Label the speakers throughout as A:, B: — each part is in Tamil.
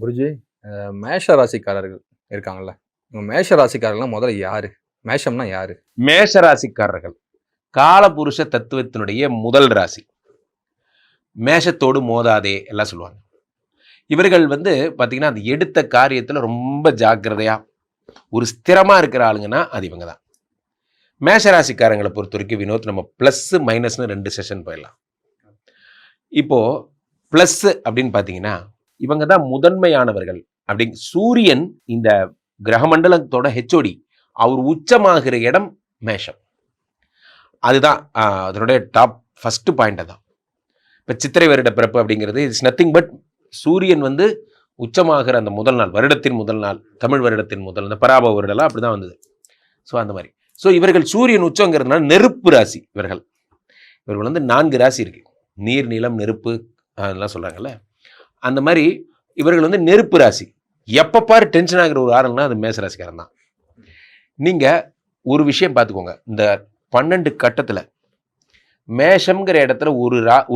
A: குருஜி, மேஷ ராசிக்காரர்கள் இருக்காங்கல்ல. மேஷ ராசிக்காரர்கள்லாம் முதல்ல யாரு? மேஷம்னா யாரு?
B: மேஷ ராசிக்காரர்கள் காலபுருஷ தத்துவத்தினுடைய முதல் ராசி. மேஷத்தோடு மோதாதே எல்லாம் சொல்லுவாங்க. இவர்கள் பார்த்தீங்கன்னா அந்த எடுத்த காரியத்தில் ரொம்ப ஜாக்கிரதையா ஒரு ஸ்திரமா இருக்கிற ஆளுங்கன்னா அது இவங்க தான். மேஷராசிக்காரங்களை பொறுத்த வரைக்கும் வினோத், நம்ம ப்ளஸ் மைனஸ்னு 2 செஷன் போயிடலாம். இப்போ ப்ளஸ் அப்படின்னு பார்த்தீங்கன்னா இவங்க தான் முதன்மையானவர்கள். சூரியன் இந்த கிரகமண்டலத்தோட ஹெச்ஓடி, அவர் உச்சமாகிற இடம் மேஷம். அதுதான் அதனுடைய டாப் ஃபர்ஸ்ட் பாயிண்ட். தான் இப்போ சித்திரை வருட பிறப்பு அப்படிங்கிறது இட்ஸ் நத்திங் பட் சூரியன் உச்சமாகிற அந்த முதல் நாள், வருடத்தின் முதல் நாள், தமிழ் வருடத்தின் முதல், அந்த பராப வருடெல்லாம் அப்படி தான் வந்தது. ஸோ அந்த மாதிரி இவர்கள் சூரியன் உச்சங்கிறதுனால நெருப்பு ராசி. இவர்கள் 4 ராசி இருக்கு. நீர், நிலம், நெருப்பு அதெல்லாம் சொல்றாங்கல்ல. அந்த மாதிரி இவர்கள் நெருப்பு ராசி. எப்போ பாரு டென்ஷன் ஆகிற ஒரு ஆளுன்னா அது மேச ராசிக்காரன் தான். நீங்க ஒரு விஷயம் பார்த்துக்கோங்க, இந்த 12 கட்டத்தில் மேஷம்ங்கிற இடத்துல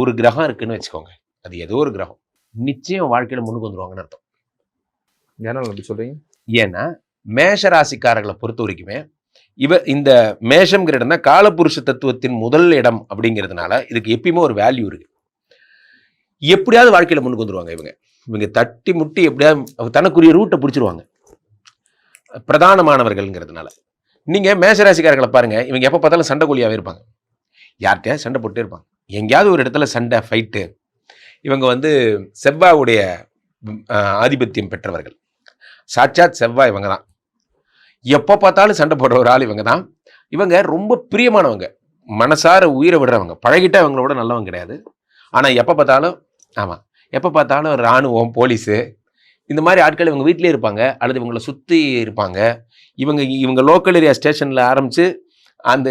B: ஒரு கிரகம் இருக்குன்னு வச்சுக்கோங்க. அது ஏதோ ஒரு கிரகம் நிச்சயம் வாழ்க்கையில முன்னுக்கு வந்துருவாங்கன்னு அர்த்தம்.
A: ஏன்னா அப்படி சொல்றீங்க?
B: ஏன்னா மேஷ ராசிக்காரர்களை பொறுத்த வரைக்குமே இந்த மேஷம்ங்கிற இடம் தான் காலபுருஷ தத்துவத்தின் முதல் இடம். அப்படிங்கிறதுனால இதுக்கு எப்பயுமே ஒரு வேல்யூ இருக்கு. எப்படியாவது வாழ்க்கையில முன்னுக்கு வந்துருவாங்க. இவங்க தட்டி முட்டி எப்படியாவது தனக்குரிய ரூட்டை பிடிச்சிருவாங்க, பிரதானமானவர்கள்ங்கிறதுனால. நீங்க மேஷராசிக்காரர்களை பாருங்க, இவங்க எப்ப பார்த்தாலும் சண்டை கோழியாவே இருப்பாங்க. யார்கிட்டயா சண்டை போட்டே இருப்பாங்க. எங்கேயாவது ஒரு இடத்துல சண்டை, ஃபைட்டு. இவங்க செவ்வாயுடைய ஆதிபத்தியம் பெற்றவர்கள். சாட்சாத் செவ்வாய் இவங்க தான். எப்போ பார்த்தாலும் சண்டை போடுற ஒரு ஆள் இவங்க தான். இவங்க ரொம்ப பிரியமானவங்க, மனசார உயிரை விடுறவங்க. பழகிட்டா இவங்களோட நல்லவங்க கிடையாது. ஆனால் எப்போ பார்த்தாலும் இராணுவம், போலீஸு, இந்த மாதிரி ஆட்கள் இவங்க வீட்டிலே இருப்பாங்க அல்லது இவங்களை சுற்றி இருப்பாங்க. இவங்க லோக்கல் ஏரியா ஸ்டேஷனில் ஆரம்பித்து அந்த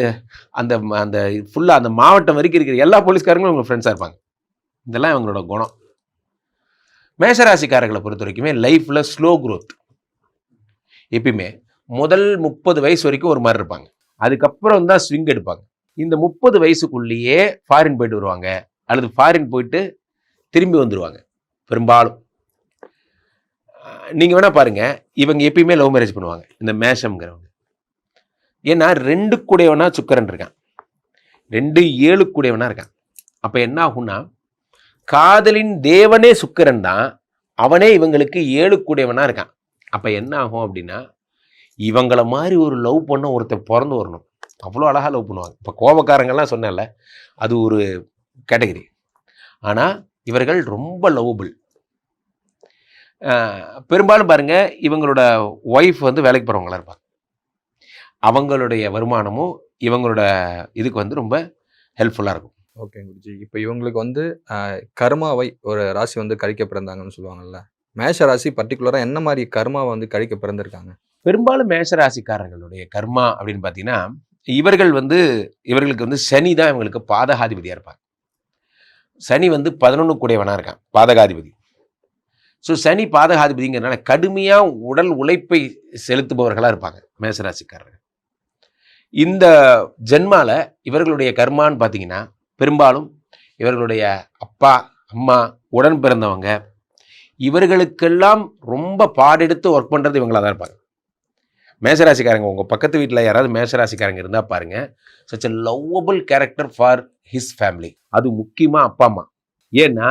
B: அந்த அந்த ஃபுல்லாக அந்த மாவட்டம் வரைக்கும் இருக்கிற எல்லா போலீஸ்காரங்களும் இவங்க ஃப்ரெண்ட்ஸாக இருப்பாங்க. இதெல்லாம் இவங்களோட குணம். மேஷராசிக்காரர்களை பொறுத்த வரைக்குமே லைஃப்பில் ஸ்லோ க்ரோத். எப்பயுமே முதல் 30 வயசு வரைக்கும் ஒரு மாதிரி இருப்பாங்க. அதுக்கப்புறம் தான் ஸ்விங் எடுப்பாங்க. இந்த 30 வயசுக்குள்ளேயே ஃபாரின் போயிட்டு வருவாங்க அல்லது ஃபாரின் போயிட்டு திரும்பி வந்துடுவாங்க பெரும்பாலும். நீங்கள் வேணா பாருங்க, இவங்க எப்பயுமே லவ் மேரேஜ் பண்ணுவாங்க இந்த மேஷம்ங்கிறவங்க. ஏன்னா 2 கூடையவனா சுக்கரன் இருக்கான், 2 7 கூடையவனா இருக்கான். அப்போ என்ன ஆகும்னா காதலின் தேவனே சுக்கரன் தான், அவனே இவங்களுக்கு 7 கூடையவனா இருக்கான். அப்போ என்ன ஆகும் அப்படின்னா இவங்களை மாதிரி ஒரு லவ் பண்ண ஒருத்தர் பிறந்து வரணும். அவ்வளோ அழகாக லவ் பண்ணுவாங்க. இப்போ கோபக்காரங்கள்லாம் சொன்னேன்ல, அது ஒரு கேட்டகரி. ஆனால் இவர்கள் ரொம்ப லவ்வபிள். பெரும்பாலும் பாருங்க, இவங்களோட ஒய்ஃப் வேலைக்கு போகிறவங்களா இருப்பாங்க. அவங்களுடைய வருமானமும் இவங்களோட இதுக்கு ரொம்ப ஹெல்ப்ஃபுல்லாக இருக்கும்.
A: ஓகே குருஜி, இப்போ இவங்களுக்கு கர்மாவை ஒரு ராசி கழிக்க பிறந்தாங்கன்னு சொல்லுவாங்கல்ல. மேஷ ராசி பர்டிகுலராக என்ன மாதிரி கர்மாவை கழிக்க பிறந்திருக்காங்க?
B: பெரும்பாலும் மேஷ ராசிக்காரர்களுடைய கர்மா அப்படின்னு பார்த்தீங்கன்னா இவர்களுக்கு சனி தான் இவங்களுக்கு பாதகாதிபதியாக இருப்பாங்க. சனி 11 கூடையவனா இருக்கான், பாதகாதிபதி. ஸோ சனி பாதகாதிபதிங்கிறதுனால கடுமையாக உடல் உழைப்பை செலுத்துபவர்களாக இருப்பாங்க மேஷராசிக்காரர்கள். இந்த ஜென்மால இவர்களுடைய கர்மான்னு பார்த்தீங்கன்னா பெரும்பாலும் இவர்களுடைய அப்பா, அம்மா, உடன் பிறந்தவங்க, இவர்களுக்கெல்லாம் ரொம்ப பாடெடுத்து ஒர்க் பண்ணுறது இவங்களாக தான் இருப்பாங்க. மேஷராசிக்காரங்க உங்கள் பக்கத்து வீட்டில் யாராவது மேஷராசிக்காரங்க இருந்தால் பாருங்க, such a lovable character for his family. அது முக்கியமாக அப்பா அம்மா. ஏன்னா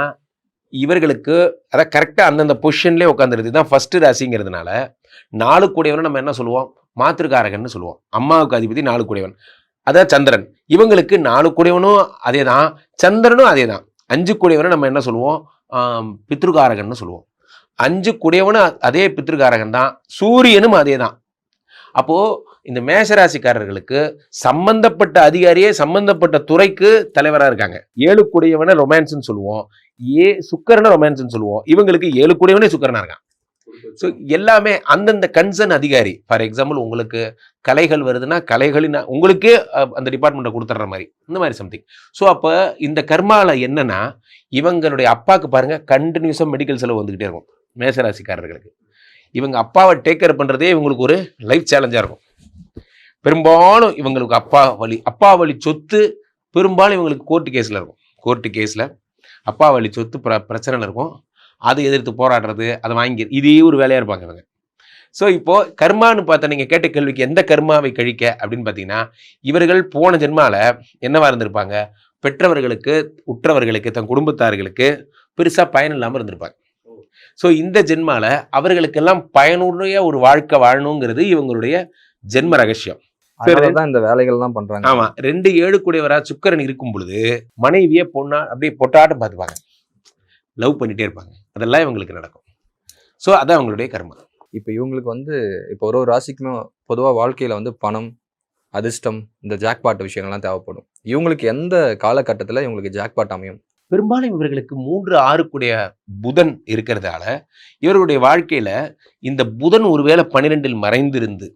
B: இவர்களுக்கு அதான் கரெக்டாக அந்தந்த பொசிஷன்லேயே உட்காந்துருது. இதுதான் ஃபர்ஸ்ட் ராசிங்கிறதுனால 4 கூடையவனை நம்ம என்ன சொல்லுவோம், மாத்திருக்காரகன்னு சொல்லுவோம். அம்மாவுக்கு அதிபதி 4 கூடையவன், அதான் சந்திரன். இவங்களுக்கு 4 கூடையவனும் அதே தான், சந்திரனும் அதே தான். 5 கூடையவனை நம்ம என்ன சொல்லுவோம், பித்ருகாரகன்னு சொல்லுவோம். 5 கூடையவனும் அதே பித்ருகாரகன் தான், சூரியனும் அதே தான். அப்போ இந்த மேஷராசிக்காரர்களுக்கு சம்பந்தப்பட்ட அதிகாரியே சம்பந்தப்பட்ட துறைக்கு தலைவராக இருக்காங்க. 7 கூடையவனை ரொமான்ஸ்ன்னு சொல்லுவோம், சுக்கரனை ரொமான்ஸ்ன்னு சொல்லுவோம். இவங்களுக்கு 7 கூடையவனே சுக்கரனா இருக்கான். ஸோ எல்லாமே அந்தந்த கன்சர்ன் அதிகாரி. ஃபார் எக்ஸாம்பிள், உங்களுக்கு கலைகள் வருதுன்னா கலைகளின் உங்களுக்கே அந்த டிபார்ட்மெண்ட்டை கொடுத்துட்ற மாதிரி, இந்த மாதிரி சம்திங். ஸோ அப்போ இந்த கர்மாவில் என்னன்னா இவங்களுடைய அப்பாவுக்கு பாருங்க கண்டினியூஸாக மெடிக்கல் செலவு வந்துக்கிட்டே இருக்கும் மேஷராசிக்காரர்களுக்கு. இவங்க அப்பாவை டேக் கேர் பண்ணுறதே இவங்களுக்கு ஒரு லைஃப் சேலஞ்சாக இருக்கும். பெரும்பாலும் இவங்களுக்கு அப்பா வழி சொத்து பெரும்பாலும் இவங்களுக்கு கோர்ட்டு கேஸில் இருக்கும். கோர்ட்டு கேஸில் அப்பா வழி சொத்து பிரச்சனை இருக்கும். அதை எதிர்த்து போராடுறது, அதை வாங்கி இதே ஒரு வேலையாக இருப்பாங்க இவங்க. ஸோ இப்போ கர்மான்னு பார்த்தா நீங்கள் கேட்ட கேள்விக்கு எந்த கர்மாவை கழிக்க அப்படின்னு பார்த்தீங்கன்னா, இவர்கள் போன ஜென்மால என்னவா இருந்திருப்பாங்க, பெற்றவர்களுக்கு, உற்றவர்களுக்கு, தன் குடும்பத்தார்களுக்கு பெருசாக பயன் இல்லாமல் இருந்திருப்பாங்க. ஸோ இந்த ஜென்மால அவர்களுக்கெல்லாம் பயனுடைய ஒரு வாழ்க்கை வாழணுங்கிறது இவங்களுடைய ஜென்ம ரகசியம்.
A: அதனாலதான் இந்த வேலைகள்லாம் பண்றாங்க.
B: ஆமா, 2 7 கூடியவரா சுக்கிரன் இருக்கும் பொழுது மனைவியை பொண்ணா அப்படியே பொட்டாட்டம் பார்த்துப்பாங்க, லவ் பண்ணிட்டே இருப்பாங்க. அதெல்லாம் இவங்களுக்கு நடக்கும். ஸோ அதான் அவங்களுடைய கர்மா.
A: இப்போ இவங்களுக்கு வந்து இப்போ ஒரு ராசிக்குமே பொதுவாக வாழ்க்கையில் வந்து பணம், அதிர்ஷ்டம், இந்த ஜாக்பாட் விஷயங்கள்லாம் தேவைப்படும். இவங்களுக்கு எந்த காலகட்டத்தில் இவங்களுக்கு ஜாக்பாட் அமையும்?
B: பெரும்பாலும் இவர்களுக்கு 3 6 கூடிய புதன் இருக்கிறதால இவர்களுடைய வாழ்க்கையில இந்த புதன் ஒருவேளை 12 மறைந்திருந்து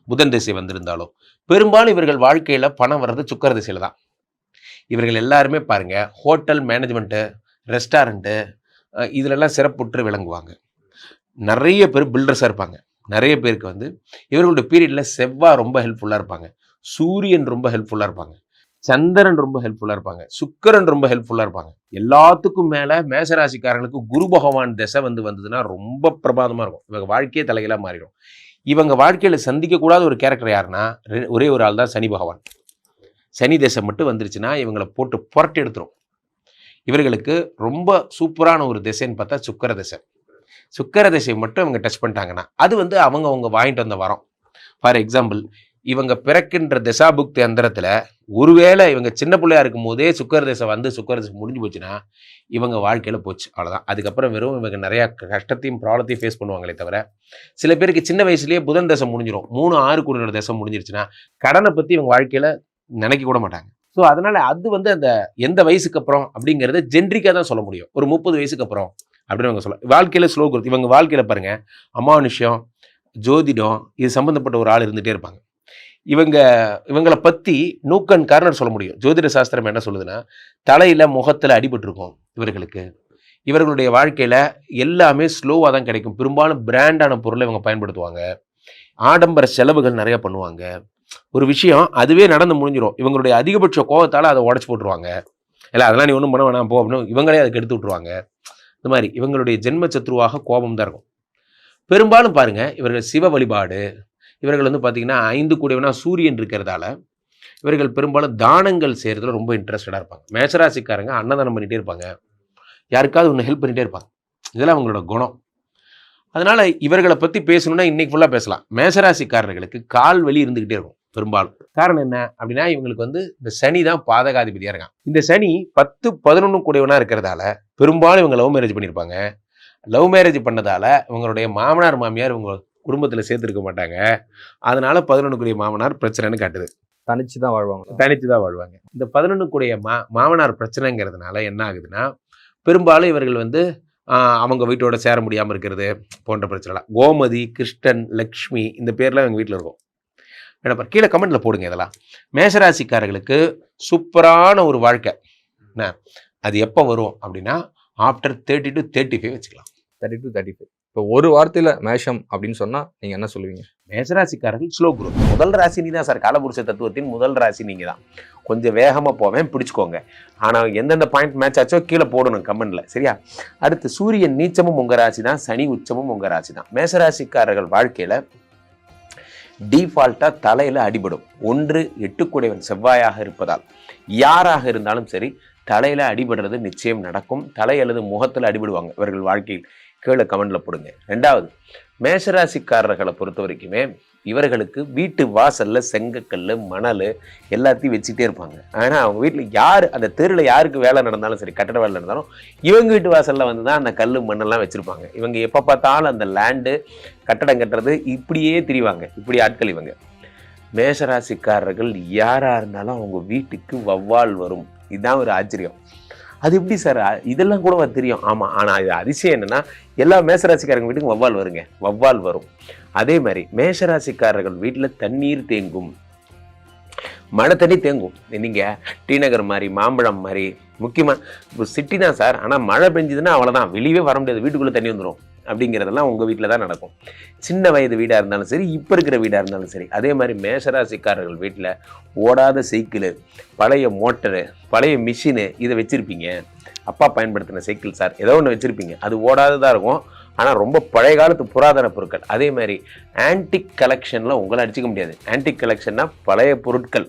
B: புதன் திசை வந்திருந்தாலும் பெரும்பாலும் இவர்கள் வாழ்க்கையில பணம் வர்றது சுக்கிர திசையில தான். இவர்கள் எல்லாருமே பாருங்க, ஹோட்டல் மேனேஜ்மெண்ட்டு, ரெஸ்டாரண்ட்டு இதுலெல்லாம் சிறப்புற்று விளங்குவாங்க. நிறைய பேர் பில்டர்ஸாக இருப்பாங்க. நிறைய பேருக்கு வந்து இவர்களுடைய பீரியடில் செவ்வாய் ரொம்ப ஹெல்ப்ஃபுல்லாக இருப்பாங்க, சூரியன் ரொம்ப ஹெல்ப்ஃபுல்லாக இருப்பாங்க, சந்திரன் ரொம்ப ஹெல்ப்ஃபுல்லாக இருப்பாங்க, சுக்கிரன் ரொம்ப ஹெல்ப்ஃபுல்லாக இருப்பாங்க. எல்லாத்துக்கும் மேலே மேசராசிக்காரங்களுக்கு குரு பகவான் திசை வந்ததுன்னா ரொம்ப பிரபாதமாக இருக்கும். இவங்க வாழ்க்கையே தலைகளாக மாறிடும். இவங்க வாழ்க்கையில் சந்திக்கக்கூடாத ஒரு கேரக்டர் யாருன்னா ஒரே ஒரு ஆள் தான் சனி பகவான். சனி திசை மட்டும் வந்துருச்சுன்னா இவங்களை போட்டு புரட்டி எடுத்துரும். இவர்களுக்கு ரொம்ப சூப்பரான ஒரு திசைன்னு பார்த்தா சுக்கிர திசை. சுக்கிர திசை மட்டும் இவங்க டச் பண்ணிட்டாங்கன்னா அது வந்து அவங்க வாங்கிட்டு வந்த வரோம். ஃபார் எக்ஸாம்பிள், இவங்க பிறக்கின்ற திசாபுக்தி அந்தரத்தில் ஒருவேளை இவங்க சின்ன பிள்ளையா இருக்கும் போதே சுக்கிர திசை வந்து சுக்கிர திசை முடிஞ்சு போச்சுன்னா இவங்க வாழ்க்கையில் போச்சு, அவ்வளோதான். அதுக்கப்புறம் வெறும் இவங்க நிறையா கஷ்டத்தையும் ப்ராப்ளத்தையும் ஃபேஸ் பண்ணுவாங்களே தவிர, சில பேருக்கு சின்ன வயசுலேயே புதன் தசை முடிஞ்சிடும். 3 6 கூடிய தசை முடிஞ்சிருச்சுன்னா கடனை பற்றி இவங்க வாழ்க்கையில் நினைக்க கூட மாட்டாங்க. ஸோ அதனால் அது வந்து அந்த எந்த வயசுக்கு அப்புறம் அப்படிங்கிறத ஜென்ரிக்காக தான் சொல்ல முடியும். ஒரு 30 வயசுக்கு அப்புறம் அப்படின்னு அவங்க சொல்ல. வாழ்க்கையில் ஸ்லோ குரோத். இவங்க வாழ்க்கையில் பாருங்கள், அமானுஷ்யம், ஜோதிடம் இது சம்மந்தப்பட்ட ஒரு ஆள் இருந்துகிட்டே இருப்பாங்க. இவங்களை பற்றி நூக்கன் கார்னர் சொல்ல முடியும். ஜோதிட சாஸ்திரம் என்ன சொல்லுதுன்னா, தலையில் முகத்தில் அடிபட்டிருக்கும் இவர்களுக்கு. இவர்களுடைய வாழ்க்கையில் எல்லாமே ஸ்லோவாக தான் கிடைக்கும். பெரும்பாலும் பிராண்டான பொருளை இவங்க பயன்படுத்துவாங்க. ஆடம்பர செலவுகள் நிறையா பண்ணுவாங்க. ஒரு விஷயம் அதுவே நடந்து முடிஞ்சிடும். இவங்களுடைய அதிகபட்ச கோபத்தால் அதை உடச்சி போட்டுருவாங்க. இல்லை அதெல்லாம் நீ ஒன்றும் பண்ண வேணாம் போ அப்படின்னு இவங்களே அதுக்கு எடுத்து விட்ருவாங்க. இந்த மாதிரி இவங்களுடைய ஜென்ம சத்ருவாக கோபம் தான் இருக்கும். பெரும்பாலும் பாருங்கள், இவர்கள் சிவ வழிபாடு, இவர்கள் வந்து பார்த்திங்கன்னா 5 கூடியவனா சூரியன் இருக்கிறதால இவர்கள் பெரும்பாலும் தானங்கள் செய்கிறதுல ரொம்ப இன்ட்ரெஸ்டடாக இருப்பாங்க. மேசராசிக்காரங்க அன்னதானம் பண்ணிகிட்டே இருப்பாங்க, யாருக்காவது ஒன்று ஹெல்ப் பண்ணிகிட்டே இருப்பாங்க. இதெல்லாம் அவங்களோட குணம். அதனால் இவர்களை பற்றி பேசணுன்னா இன்றைக்கி ஃபுல்லாக பேசலாம். மேசராசிக்காரர்களுக்கு கால் வலி இருந்துக்கிட்டே இருக்கும் பெரும்பாலும். காரணம் என்ன அப்படின்னா, இவங்களுக்கு வந்து இந்த சனி தான் பாதகாதிபதியாக இருக்கான். இந்த சனி 10 11 கூடியவனாக இருக்கிறதால பெரும்பாலும் இவங்க லவ் மேரேஜ் பண்ணியிருப்பாங்க. லவ் மேரேஜ் பண்ணதால் இவங்களுடைய மாமனார் மாமியார் இவங்க குடும்பத்தில் சேர்த்துருக்க மாட்டாங்க. அதனால 11 கூடிய மாமனார் பிரச்சனைன்னு காட்டுது.
A: தனிச்சு தான் வாழ்வாங்க.
B: தனித்து தான் வாழ்வாங்க. இந்த 11 கூடிய மாமனார் பிரச்சனைங்கிறதுனால என்ன ஆகுதுன்னா, பெரும்பாலும் இவர்கள் வந்து அவங்க வீட்டோட சேர முடியாமல் இருக்கிறது போன்ற பிரச்சனைலாம். கோமதி, கிருஷ்ணன், லக்ஷ்மி இந்த பேர்லாம் எங்கள் வீட்டில் இருக்கும். வேணா கீழே கமெண்ட்ல போடுங்க. இதெல்லாம் மேசராசிக்காரர்களுக்கு சூப்பரான ஒரு வாழ்க்கை. என்ன அது எப்போ வரும் அப்படின்னா, ஆஃப்டர் 30 to 35 வச்சுக்கலாம்.
A: 30 to 35. இப்போ ஒரு வார்த்தையில் மேஷம் அப்படின்னு சொன்னால் நீங்கள் என்ன சொல்லுவீங்க?
B: மேசராசிக்காரர்கள் ஸ்லோ குரோத். முதல் ராசி நீ தான் சார். காலபுருஷ தத்துவத்தின் முதல் ராசி நீங்கள் தான். கொஞ்சம் வேகமாக போவேன், பிடிச்சிக்கோங்க. ஆனால் எந்தெந்த பாயிண்ட் மேட்ச் ஆச்சோ கீழே போடணும் கமெண்ட்ல, சரியா? அடுத்து சூரியன் நீச்சமும் உங்கள் ராசி தான், சனி உச்சமும் உங்கள் ராசி தான். மேசராசிக்காரர்கள் வாழ்க்கையில் டிஃபால்ட்டாக தலையில் அடிபடும். 1 8 கூடியவன் செவ்வாயாக இருப்பதால் யாராக இருந்தாலும் சரி தலையில் அடிபடுறது நிச்சயம் நடக்கும். தலை அல்லது முகத்தில் அடிபடுவாங்க இவர்கள் வாழ்க்கையில். கீழே கமெண்ட்ல போடுங்க. 2வது, மேஷராசிக்காரர்களை பொறுத்த வரைக்குமே இவர்களுக்கு வீட்டு வாசல்ல செங்கக்கல், மணல் எல்லாத்தையும் வச்சுட்டே இருப்பாங்க. ஆனால் அவங்க வீட்டில் யார் அந்த தெருவில் யாருக்கு வேலை நடந்தாலும் சரி, கட்டட வேலை நடந்தாலும் இவங்க வீட்டு வாசலில் வந்து தான் அந்த கல் மண்ணெல்லாம் வச்சுருப்பாங்க. இவங்க எப்போ பார்த்தாலும் அந்த லேண்டு கட்டடம் கட்டுறது இப்படியே திரிவாங்க. இப்படி ஆட்கள் இவங்க. மேஷராசிக்காரர்கள் யாராக இருந்தாலும் அவங்க வீட்டுக்கு வௌவால் வரும். இதுதான் ஒரு ஆச்சரியம். அது எப்படி சார், இதெல்லாம் கூட தெரியும்? ஆமாம். ஆனால் இது அதிசயம் என்னென்னா, எல்லா மேஷராசிக்காரங்க வீட்டுக்கும் வௌவால் வருங்க. வௌவால் வரும். அதே மாதிரி மேஷராசிக்காரர்கள் வீட்டில் தண்ணீர் தேங்கும், மழை தண்ணி தேங்கும். நீங்கள் டி நகர் மாதிரி, மாம்பழம் மாதிரி, முக்கியமாக இப்போ சிட்டி தான் சார். ஆனால் மழை பெஞ்சுதுன்னா அவ்வளோதான், வெளியவே வர முடியாது, வீட்டுக்குள்ளே தண்ணி வந்துடும். அப்படிங்கிறதெல்லாம் உங்கள் வீட்டில் தான் நடக்கும். சின்ன வயது வீடாக இருந்தாலும் சரி, இப்போ இருக்கிற வீடாக இருந்தாலும் சரி. அதே மாதிரி மேஷராசிக்காரர்கள் வீட்டில் ஓடாத சைக்கிள், பழைய மோட்டரு, பழைய மிஷினு இதை வச்சுருப்பீங்க. அப்பா பயன்படுத்தின சைக்கிள் சார் ஏதோ ஒன்று வச்சுருப்பீங்க. அது ஓடாததாக இருக்கும், ஆனால் ரொம்ப பழைய காலத்து புராதன பொருட்கள். அதே மாதிரி ஆன்டிக் கலெக்ஷன்லாம் உங்களை அடிச்சிக்க முடியாது. ஆன்டிக் கலெக்ஷன்னா பழைய பொருட்கள்.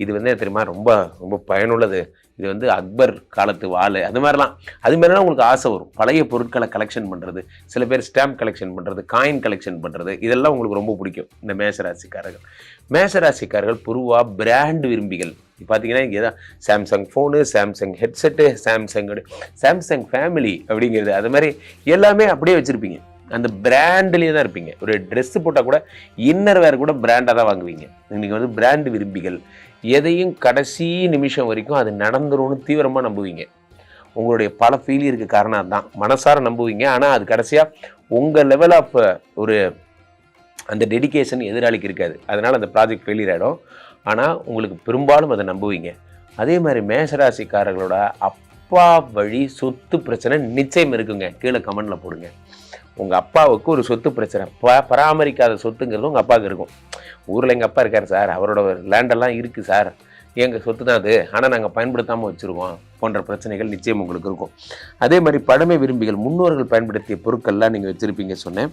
B: இது வந்து தெரியுமா, ரொம்ப ரொம்ப பயனுள்ளது. இது வந்து அக்பர் காலத்து வாள், அது மாதிரிலாம் உங்களுக்கு ஆசை வரும். பழைய பொருட்களை கலெக்ஷன் பண்ணுறது, சில பேர் ஸ்டாம்ப் கலெக்ஷன் பண்ணுறது, காயின் கலெக்ஷன் பண்ணுறது, இதெல்லாம் உங்களுக்கு ரொம்ப பிடிக்கும் இந்த மேஷராசிக்காரர்கள். மேஷராசிக்காரர்கள் பொதுவாக பிராண்ட் விரும்பிகள். பார்த்தீங்கன்னா இங்கே தான் Samsung phone, Samsung headset, Samsung family அப்படிங்கிறது, அது மாதிரி எல்லாமே அப்படியே வச்சுருப்பீங்க. அந்த பிராண்ட்லேயே தான் இருப்பீங்க. ஒரு ட்ரெஸ்ஸு போட்டால் கூட இன்னர் வேறு கூட பிராண்டாக தான் வாங்குவீங்க. நீங்கள் வந்து பிராண்டு விரும்பிகள். எதையும் கடைசி நிமிஷம் வரைக்கும் அது நடந்துரும்னு தீவிரமாக நம்புவீங்க. உங்களுடைய பல ஃபெயிலியருக்கு காரணம் அதுதான். மனசார நம்புவீங்க, ஆனால் அது கடைசியாக உங்கள் லெவல் ஆஃப் ஒரு அந்த டெடிகேஷன் எதிராளிக்கு இருக்காது. அதனால் அந்த ப்ராஜெக்ட் ஃபெயிலியர் ஆகிடும். ஆனால் உங்களுக்கு பெரும்பாலும் அதை நம்புவீங்க. அதே மாதிரி மேஷராசிக்காரர்களோட அப்பா வழி சொத்து பிரச்சனை நிச்சயம் இருக்குங்க. கீழே கமெண்டில் போடுங்க. உங்கள் அப்பாவுக்கு ஒரு சொத்து பிரச்சனை, பராமரிக்காத சொத்துங்கிறது உங்கள் அப்பாவுக்கு இருக்கும். ஊரில் எங்கள் அப்பா இருக்கார் சார், அவரோட லேண்டெல்லாம் இருக்குது சார், எங்கள் சொத்து தான் அது, ஆனால் நாங்கள் பயன்படுத்தாமல் வச்சுருக்கோம் போன்ற பிரச்சனைகள் நிச்சயம் உங்களுக்கு இருக்கும். அதே மாதிரி பழமை விரும்பிகள், முன்னோர்கள் பயன்படுத்திய பொருட்கள்லாம் நீங்கள் வச்சுருப்பீங்க சொன்னேன்.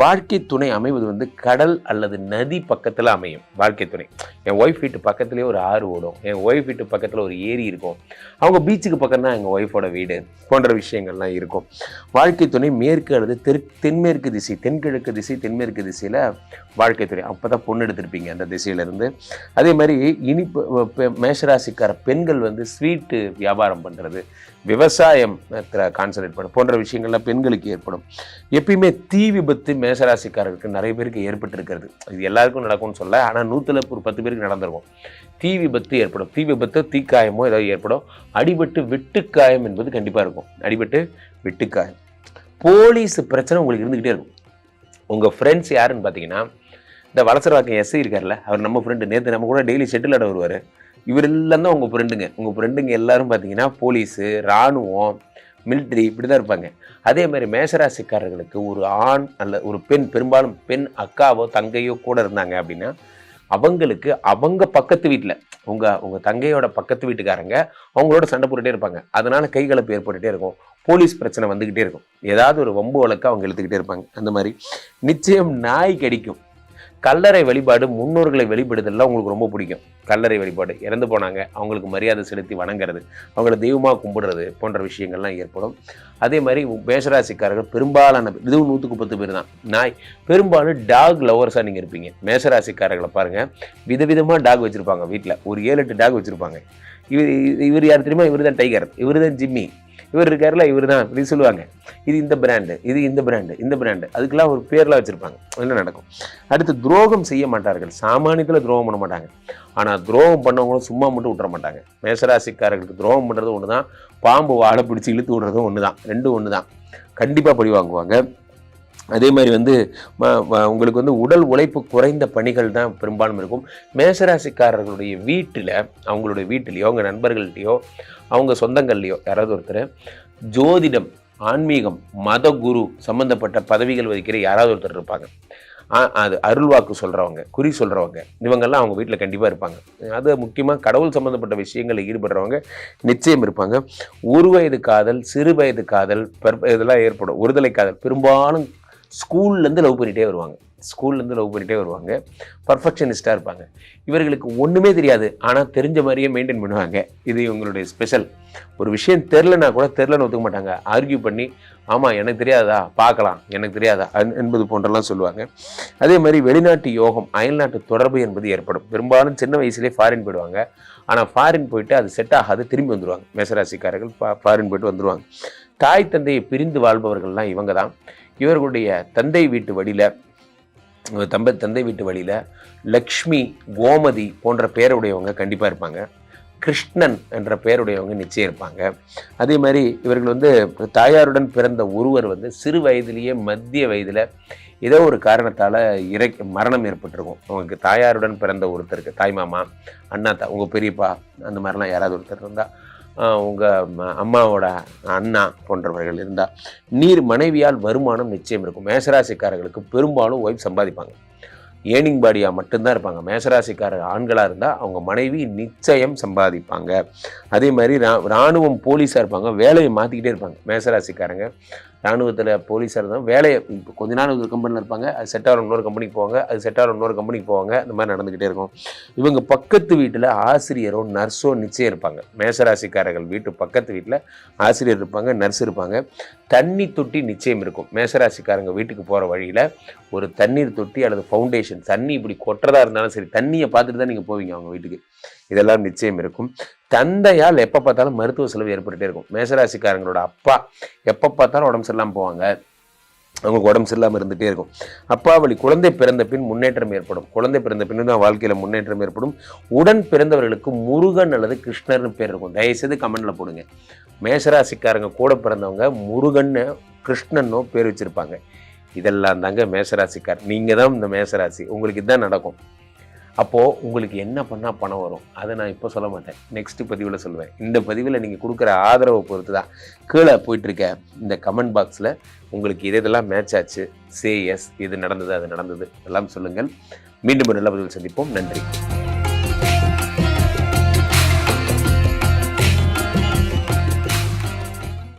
B: வாழ்க்கை துணை அமைவது வந்து கடல் அல்லது நதி பக்கத்தில் அமையும். வாழ்க்கை துணை, என் ஒய்ஃப் வீட்டு பக்கத்துலேயே ஒரு ஆறு ஓடும், என் ஒய்ஃப் வீட்டு பக்கத்தில் ஒரு ஏரி இருக்கும், அவங்க பீச்சுக்கு பக்கம் தான் எங்கள் ஒய்ஃபோட வீடு போன்ற விஷயங்கள்லாம் இருக்கும். வாழ்க்கை துணை மேற்கு அல்லது தென்மேற்கு திசை, தென்கிழக்கு திசை, தென்மேற்கு திசையில் வாழ்க்கை துணை. அப்போ தான் பொண்ணு எடுத்திருப்பீங்க அந்த திசையிலேருந்து. அதே மாதிரி இனிப்பு மேஷராசிக்கார பெண்கள் வந்து ஸ்வீட்டு வியாபாரம் பண்ணுறது, விவசாயம் கான்சன்ட்ரேட் பண்ண போன்ற விஷயங்கள்லாம் பெண்களுக்கு ஏற்படும். எப்பயுமே தீ விபத்து மேஷராசிக்காரருக்கு நிறைய பேருக்கு ஏற்பட்டிருக்கிறது. இது எல்லாருக்கும் நடக்கும்னு சொல்ல, ஆனால் 100ல் ஒரு 10 பேருக்கு நடந்திருக்கும். தீ விபத்து ஏற்படும். தீ விபத்து, தீக்காயமோ ஏதாவது ஏற்படும். அடிபட்டு வெட்டுக்காயம் என்பது கண்டிப்பாக இருக்கும். அடிபட்டு வெட்டுக்காயம். போலீஸ் பிரச்சனை உங்களுக்கு இருந்துக்கிட்டே இருக்கும். உங்கள் ஃப்ரெண்ட்ஸ் யாருன்னு பார்த்தீங்கன்னா, இந்த வலசரவாக்கம் எஸ்ஐ இருக்கார்ல, அவர் நம்ம ஃப்ரெண்டு. நேற்று நம்ம கூட டெய்லி ஷெட்டில் ஆட வருவார். இவர் எல்லாம் தான் உங்கள் ஃப்ரெண்டுங்க. உங்கள் ஃப்ரெண்டுங்க எல்லாரும் பார்த்தீங்கன்னா போலீஸு, இராணுவம், மிலிட்ரி இப்படி தான் இருப்பாங்க. அதே மாதிரி மேஷராசிக்காரர்களுக்கு ஒரு ஆண் அல்ல ஒரு பெண், பெரும்பாலும் பெண் அக்காவோ தங்கையோ கூட இருந்தாங்க அப்படின்னா, அவங்களுக்கு அவங்க பக்கத்து வீட்டில் உங்கள் தங்கையோட பக்கத்து வீட்டுக்காரங்க அவங்களோட சண்டை போட்டுகிட்டே இருப்பாங்க. அதனால் கைகலப்பு ஏற்பட்டுகிட்டே இருக்கும். போலீஸ் பிரச்சனை வந்துக்கிட்டே இருக்கும். ஏதாவது ஒரு வம்பு வழக்கு அவங்க எடுத்துக்கிட்டே இருப்பாங்க. அந்த மாதிரி நிச்சயம் நாய் கடிக்கும். கல்லறை வழிபாடு, முன்னோர்களை வழிபடுதெல்லாம் உங்களுக்கு ரொம்ப பிடிக்கும். கல்லறை வழிபாடு, இறந்து போனாங்க அவங்களுக்கு மரியாதை செலுத்தி வணங்குறது, அவங்கள தெய்வமாக கும்பிடுறது போன்ற விஷயங்கள்லாம் ஏற்படும். அதே மாதிரி மேஷராசிக்காரர்கள் பெரும்பாலான, இதுவும் 100க்கு 10 பேர் தான் நாய். பெரும்பாலும் டாக் லவர்ஸாக நீங்கள் இருப்பீங்க. மேஷராசிக்காரர்களை பாருங்கள், விதவிதமாக டாக் வச்சுருப்பாங்க வீட்டில். ஒரு 7-8 டாக் வச்சுருப்பாங்க. இவர் யார் தெரியுமா? இவர் தான் டைகர், இவர் தான் ஜிம்மி, இவர் இருக்காருல இவர் தான் அப்படின்னு சொல்லுவாங்க. இது இந்த பிராண்டு, இது இந்த பிராண்டு, அதுக்கெல்லாம் ஒரு பேர்லாம் வச்சுருப்பாங்க. என்ன நடக்கும்? அடுத்து துரோகம் செய்ய மாட்டார்கள். சாமானியத்தில் துரோகம் பண்ண மாட்டாங்க. ஆனால் துரோகம் பண்ணவங்களும் சும்மா மட்டும் விட்டுற மாட்டாங்க. மேஷராசிக்காரர்களுக்கு துரோகம் பண்ணுறது ஒன்று தான், பாம்பு வாழை பிடிச்சி இழுத்து விடுறதும் ஒன்று தான். ரெண்டும் ஒன்று தான். கண்டிப்பாக பழி வாங்குவாங்க. அதே மாதிரி வந்து உங்களுக்கு வந்து உடல் உழைப்பு குறைந்த பணிகள் தான் பெரும்பாலும் இருக்கும். மேஷராசிக்காரர்களுடைய வீட்டில், அவங்களுடைய வீட்டிலையோ, அவங்க நண்பர்கள்லையோ, அவங்க சொந்தங்கள்லையோ யாராவது ஒருத்தர் ஜோதிடம், ஆன்மீகம், மத குரு சம்மந்தப்பட்ட பதவிகள் வகிக்கிற யாராவது ஒருத்தர் இருப்பாங்க. அது அருள்வாக்கு சொல்கிறவங்க, குறி சொல்கிறவங்க, இவங்கெல்லாம் அவங்க வீட்டில் கண்டிப்பாக இருப்பாங்க. அது முக்கியமாக கடவுள் சம்மந்தப்பட்ட விஷயங்களில் ஈடுபடுறவங்க நிச்சயம் இருப்பாங்க. ஒரு வயது காதல், சிறு வயது காதல், இதெல்லாம் ஏற்படும். ஒருதலை காதல் பெரும்பாலும் ஸ்கூல்லேருந்து லவ் பண்ணிகிட்டே வருவாங்க. பர்ஃபெக்ஷனிஸ்டாக இருப்பாங்க. இவர்களுக்கு ஒன்றுமே தெரியாது, ஆனால் தெரிஞ்ச மாதிரியே மெயின்டைன் பண்ணுவாங்க. இது இவங்களுடைய ஸ்பெஷல். ஒரு விஷயம் தெரிலனா கூட தெரிலன்னு ஒத்துக்க மாட்டாங்க. ஆர்கியூ பண்ணி, ஆமாம் எனக்கு தெரியாதா, பார்க்கலாம், எனக்கு தெரியாதா என்பது போன்றெல்லாம் சொல்லுவாங்க. அதே மாதிரி வெளிநாட்டு யோகம், அயல்நாட்டு தொடர்பு என்பது ஏற்படும். பெரும்பாலும் சின்ன வயசுலேயே ஃபாரின் போயிடுவாங்க. ஆனால் ஃபாரின் போயிட்டு அது செட் ஆகாது, திரும்பி வந்துடுவாங்க. மேஷராசிக்காரர்கள் ஃபாரின் போயிட்டு வந்துடுவாங்க. தாய் தந்தையை பிரிந்து வாழ்பவர்கள்லாம் இவங்க தான். இவர்களுடைய தந்தை வீட்டு வழியில் லக்ஷ்மி, கோமதி போன்ற பெயருடையவங்க கண்டிப்பாக இருப்பாங்க. கிருஷ்ணன் என்ற பெயருடையவங்க நிச்சயம் இருப்பாங்க. அதே மாதிரி இவர்கள் வந்து தாயாருடன் பிறந்த ஒருவர் வந்து சிறு வயதிலேயே மத்திய வயதில் ஏதோ ஒரு காரணத்தால் மரணம் ஏற்பட்டிருக்கும். அவங்களுக்கு தாயாருடன் பிறந்த ஒருத்தருக்கு, தாய் மாமா, அண்ணா, உங்கள் பெரியப்பா, அந்த மாதிரிலாம் யாராவது ஒருத்தர் இருந்தால் உங்கள் அம்மாவோட அண்ணா போன்றவர்கள் இருந்தால் நீர் மனைவியால் வருமானம் நிச்சயம் இருக்கும். மேஷராசிக்காரர்களுக்கு பெரும்பாலும் ஒய்ஃப் சம்பாதிப்பாங்க, ஏர்னிங் பாடியாக மட்டும்தான் இருப்பாங்க. மேஷராசிக்கார ஆண்களாக இருந்தால் அவங்க மனைவி நிச்சயம் சம்பாதிப்பாங்க. அதே மாதிரி இராணுவம் போலீஸாக இருப்பாங்க, வேலையை மாற்றிக்கிட்டே இருப்பாங்க. மேஷராசிக்காரங்க இராணுவத்தில் போலீஸாக இருந்தால் வேலையை இப்போ கொஞ்ச நாள் ஒரு கம்பெனியில் இருப்பாங்க, அது செட் ஆகிற இன்னொரு கம்பெனிக்கு போவாங்க, அது செட் ஆகிற இன்னொரு கம்பெனிக்கு போவாங்க, இந்த மாதிரி நடந்துக்கிட்டே இருக்கும். இவங்க பக்கத்து வீட்டில் ஆசிரியரோ நர்ஸோ நிச்சயம் இருப்பாங்க. மேஷராசிக்காரர்கள் வீட்டு பக்கத்து வீட்டில் ஆசிரியர் இருப்பாங்க, நர்ஸ் இருப்பாங்க. தண்ணி தொட்டி நிச்சயம் இருக்கும். மேஷராசிக்காரங்க வீட்டுக்கு போகிற வழியில் ஒரு தண்ணீர் தொட்டி அல்லது ஃபவுண்டேஷன், தண்ணி இப்படி கொட்டுறதா இருந்தாலும் சரி, தண்ணியை பார்த்துட்டு தான் நீங்கள் போவீங்க அவங்க வீட்டுக்கு, இதெல்லாம் நிச்சயம் இருக்கும். தந்தையால் எப்போ பார்த்தாலும் மருத்துவ செலவு ஏற்பட்டுகிட்டே இருக்கும். மேஷராசிக்காரங்களோட அப்பா எப்போ பார்த்தாலும் உடம்பு சரியில்லாமல் போவாங்க, அவங்களுக்கு உடம்பு சரியில்லாமல் இருந்துகிட்டே இருக்கும். அப்பா வழி குழந்தை பிறந்த பின் முன்னேற்றம் ஏற்படும். குழந்தை பிறந்த பின்னு தான் வாழ்க்கையில் முன்னேற்றம் ஏற்படும். உடன் பிறந்தவர்களுக்கு முருகன் அல்லது கிருஷ்ணர்னு பேர் இருக்கும். தயவுசெய்து கமெண்டில் போடுங்க. மேஷராசிக்காரங்க கூட பிறந்தவங்க முருகன்னு கிருஷ்ணன்னோ பேர் வச்சுருப்பாங்க. இதெல்லாம் தாங்க மேஷராசிக்கார். நீங்கள் தான் இந்த மேஷராசி, உங்களுக்கு இதுதான் நடக்கும். அப்போது உங்களுக்கு என்ன பண்ணால் பணம் வரும் அதை நான் இப்போ சொல்ல மாட்டேன், நெக்ஸ்ட் பதிவில் சொல்லுவேன். இந்த பதிவில் நீங்கள் கொடுக்குற ஆதரவை பொறுத்து தான் கீழே போயிட்டுருக்க இந்த கமெண்ட் பாக்ஸில் உங்களுக்கு இதெல்லாம் மேட்ச் ஆச்சு, சே எஸ், இது நடந்தது அது நடந்தது எல்லாம் சொல்லுங்கள். மீண்டும் ஒரு நல்ல பதிவில் சந்திப்போம். நன்றி.